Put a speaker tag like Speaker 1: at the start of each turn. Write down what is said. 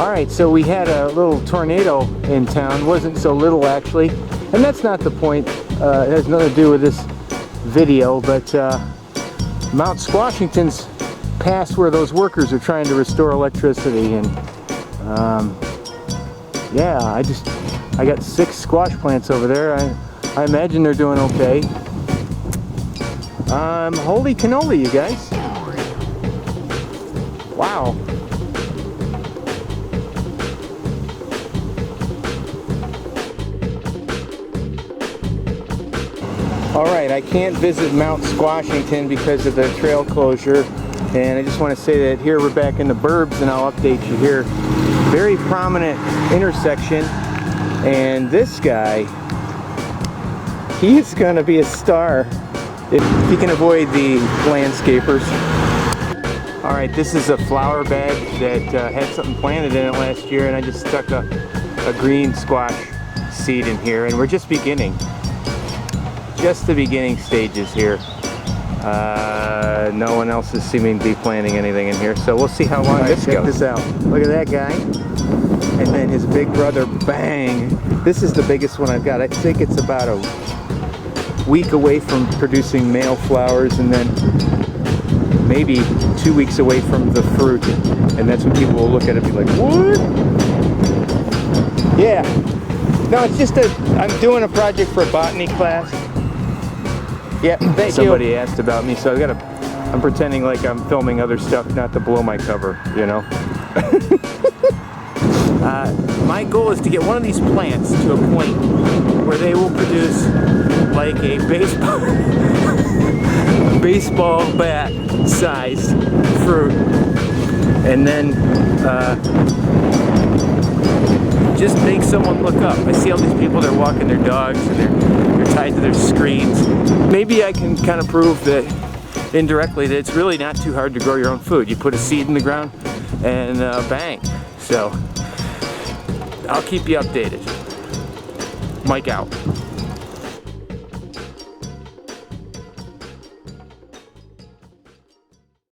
Speaker 1: Alright, so we had a little tornado in town. Wasn't so little actually. And that's not the point. It has nothing to do with this video, but Mount Squashington's past where those workers are trying to restore electricity, and yeah, I got 6 squash plants over there. I imagine they're doing okay. Holy cannoli, you guys. Wow. Alright, I can't visit Mount Squashington because of the trail closure, and I just want to say that here we're back in the burbs, and I'll update you here. Very prominent intersection, and this guy, he's going to be a star if he can avoid the landscapers. Alright, this is a flower bed that had something planted in it last year, and I just stuck a green squash seed in here, and we're just beginning. Just the beginning stages here. No one else is seeming to be planting anything in here, so we'll see how long this goes. Check this out. Look at that guy. And then his big brother, bang. This is the biggest one I've got. I think it's about a week away from producing male flowers, and then maybe 2 weeks away from the fruit. And that's when people will look at it and be like, what? Yeah. No, it's just I'm doing a project for a botany class. Yeah, thank you. Somebody asked about me, so I'm pretending like I'm filming other stuff, not to blow my cover, you know. My goal is to get one of these plants to a point where they will produce like a baseball bat sized fruit, and then just make someone look up. I see all these people, they're walking their dogs and they're tied to their screens. Maybe I can kind of prove that indirectly that it's really not too hard to grow your own food. You put a seed in the ground and bang. So I'll keep you updated. Mike out.